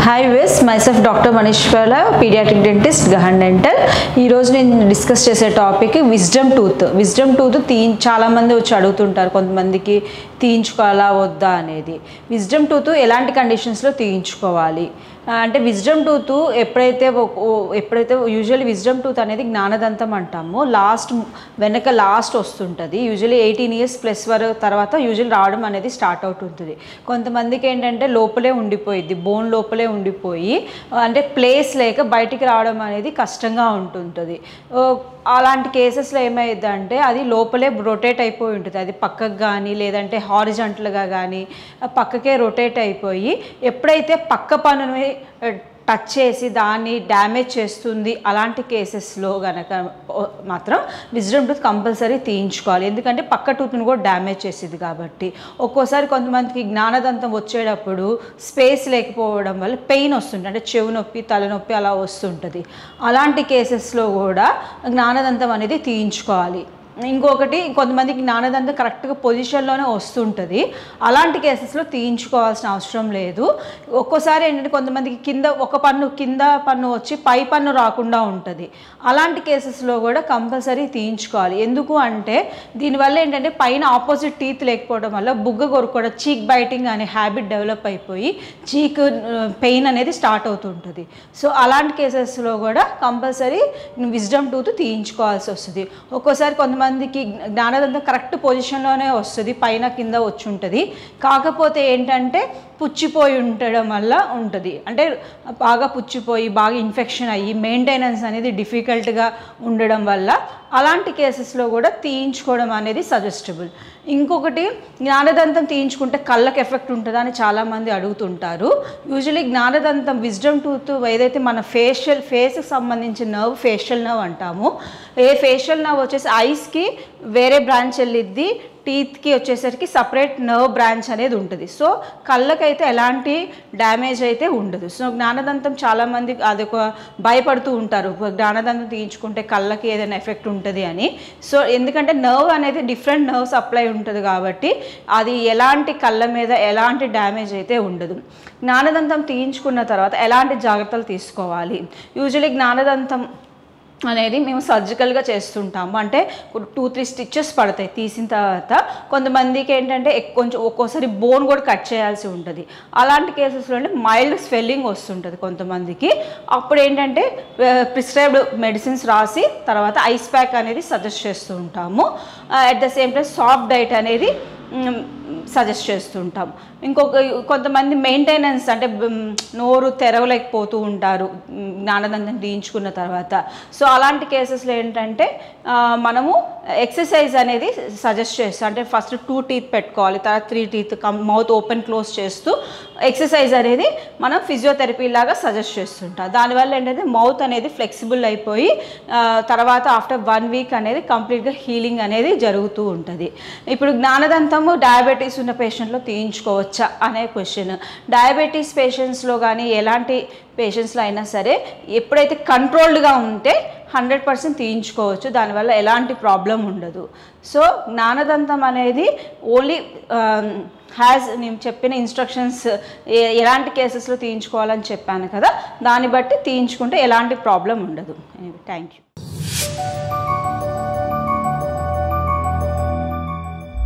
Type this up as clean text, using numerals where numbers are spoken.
Hi viewers, myself Dr. Manishwala, pediatric dentist, Gahan Dental. ఈ రోజు నేను డిస్కస్ చేసే topic wisdom tooth. Wisdom tooth చాలా మంది వచ్చి అడుగుతుంటారు, కొంతమందికి తీయించుకోవాలా వద్దా అనేది. విజ్డమ్ టూత్ ఎలాంటి కండిషన్స్లో తీయించుకోవాలి అంటే విజ్డమ్ టూత్ ఎప్పుడైతే యూజువల్లీ విజ్డమ్ టూత్ అనేది జ్ఞానదంతం అంటాము, వెనక లాస్ట్ వస్తుంటుంది. యూజువల్లీ 18 years ప్లస్ వరకు తర్వాత యూజువల్లీ రావడం అనేది స్టార్ట్ అవుతుంటుంది. కొంతమందికి ఏంటంటే లోపలే ఉండిపోయిద్ది, బోన్ లోపలే ఉండిపోయి అంటే ప్లేస్ లేక బయటికి రావడం అనేది కష్టంగా ఉంటుంటుంది. అలాంటి కేసెస్లో ఏమైందంటే అది లోపలే రొటేట్ అయిపోయి ఉంటుంది, అది పక్కకు కానీ లేదంటే హారిజాంటల్గా కానీ పక్కకే రొటేట్ అయిపోయి ఎప్పుడైతే పక్క పన్నుని టచ్ చేసి దాన్ని డ్యామేజ్ చేస్తుంది, అలాంటి కేసెస్లో కనుక మాత్రం విజ్డమ్ టూత్ కంపల్సరీ తీయించుకోవాలి. ఎందుకంటే పక్క టూత్ని కూడా డ్యామేజ్ చేసేది కాబట్టి. ఒక్కోసారి కొంతమందికి జ్ఞానదంతం వచ్చేటప్పుడు స్పేస్ లేకపోవడం వల్ల పెయిన్ వస్తుంటుంది, అంటే చెవు నొప్పి తలనొప్పి అలా వస్తుంటుంది. అలాంటి కేసెస్లో కూడా జ్ఞానదంతం అనేది తీయించుకోవాలి. ఇంకొకటి, కొంతమందికి జ్ఞానదంతం కరెక్ట్గా పొజిషన్లోనే వస్తుంటుంది, అలాంటి కేసెస్లో తీయించుకోవాల్సిన అవసరం లేదు. ఒక్కోసారి ఏంటంటే కొంతమందికి కింద పన్ను వచ్చి పై పన్ను రాకుండా ఉంటుంది, అలాంటి కేసెస్లో కూడా కంపల్సరీ తీయించుకోవాలి. ఎందుకు అంటే దీనివల్ల ఏంటంటే పైన ఆపోజిట్ టీత్ లేకపోవడం వల్ల బుగ్గ కొరుకోవడం, చీక్ బైటింగ్ అనే హ్యాబిట్ డెవలప్ అయిపోయి చీక్ పెయిన్ అనేది స్టార్ట్ అవుతుంటుంది. సో అలాంటి కేసెస్లో కూడా కంపల్సరీ విజ్డమ్ టూత్ తీయించుకోవాల్సి వస్తుంది. ఒక్కోసారి కొంతమందికి జ్ఞానదంతం కరెక్ట్ పొజిషన్లోనే వస్తుంది, పైన కింద వచ్చి ఉంటుంది, కాకపోతే ఏంటంటే పుచ్చిపోయి ఉండడం వల్ల ఉంటుంది, అంటే బాగా పుచ్చిపోయి బాగా ఇన్ఫెక్షన్ అయ్యి మెయింటెనెన్స్ అనేది డిఫికల్ట్గా ఉండడం వల్ల అలాంటి కేసెస్లో కూడా తీయించుకోవడం అనేది సజెస్టబుల్. ఇంకొకటి, జ్ఞానదంతం తీయించుకుంటే కళ్ళకి ఎఫెక్ట్ ఉంటుందా అని చాలామంది అడుగుతుంటారు. యూజువలీ జ్ఞానదంతం విజ్డమ్ టూత్ ఏదైతే మన ఫేస్కి సంబంధించిన నర్వ్ ఫేషియల్ నర్వ్ అంటాము, ఫేషియల్ నర్వ్ వచ్చేసి ఐస్కి వేరే బ్రాంచ్ వెళ్ళిద్ది, టీత్కి వచ్చేసరికి సపరేట్ నర్వ్ బ్రాంచ్ అనేది ఉంటుంది. సో కళ్ళకైతే ఎలాంటి డ్యామేజ్ అయితే ఉండదు. సో జ్ఞానదంతం చాలామంది అదొక భయపడుతూ ఉంటారు, జ్ఞానదంతం తీయించుకుంటే కళ్ళకి ఏదైనా ఎఫెక్ట్ ఉంటుంది అని. సో ఎందుకంటే నర్వ్ అనేది డిఫరెంట్ నర్వ్ సప్లై ఉంటుంది కాబట్టి అది ఎలాంటి కళ్ళ మీద ఎలాంటి డ్యామేజ్ అయితే ఉండదు. జ్ఞానదంతం తీయించుకున్న తర్వాత ఎలాంటి జాగ్రత్తలు తీసుకోవాలి? యూజువల్లీ జ్ఞానదంతం అనేది మేము సర్జికల్గా చేస్తుంటాము, అంటే 2-3 స్టిచెస్ పడతాయి తీసిన తర్వాత. కొంతమందికి ఏంటంటే కొంచెం ఒక్కోసారి బోన్ కూడా కట్ చేయాల్సి ఉంటుంది. అలాంటి కేసెస్లో అంటే మైల్డ్ స్వెల్లింగ్ వస్తుంటుంది కొంతమందికి. అప్పుడు ఏంటంటే ప్రిస్క్రైబ్డ్ మెడిసిన్స్ రాసి తర్వాత ఐస్ ప్యాక్ అనేది సజెస్ట్ చేస్తూ ఉంటాము. At the same time soft diet అనేది సజెస్ట్ చేస్తుంటాం. కొంతమంది మెయింటెనెన్స్ అంటే నోరు తెరవలేకపోతూ ఉంటారు జ్ఞానదంతం తీయించుకున్న తర్వాత. సో అలాంటి కేసెస్లో ఏంటంటే మనము ఎక్సర్సైజ్ అనేది సజెస్ట్ చేస్తాం, అంటే ఫస్ట్ 2 teeth పెట్టుకోవాలి, తర్వాత 3 teeth మౌత్ ఓపెన్ క్లోజ్ చేస్తూ ఎక్సర్సైజ్ అనేది మనం ఫిజియోథెరపీ లాగా సజెస్ట్ చేస్తుంటాం. దానివల్ల ఏంటంటే మౌత్ అనేది ఫ్లెక్సిబుల్ అయిపోయి తర్వాత ఆఫ్టర్ 1 week అనేది కంప్లీట్గా హీలింగ్ అనేది జరుగుతూ ఉంటుంది. ఇప్పుడు జ్ఞానదంతము డయాబెటీస్ ఉన్న పేషెంట్లో తీయించుకోవచ్చా అనే క్వశ్చన్. డయాబెటీస్ పేషెంట్స్లో కానీ ఎలాంటి పేషెంట్స్లో అయినా సరే ఎప్పుడైతే కంట్రోల్డ్గా ఉంటే 100% తీయించుకోవచ్చు, దానివల్ల ఎలాంటి ప్రాబ్లం ఉండదు. సో జ్ఞానదంతం అనేది ఓన్లీ నేను చెప్పిన ఇన్స్ట్రక్షన్స్ ఎలాంటి కేసెస్లో తీయించుకోవాలని చెప్పాను కదా, దాన్ని బట్టి తీయించుకుంటే ఎలాంటి ప్రాబ్లం ఉండదు. Thank you.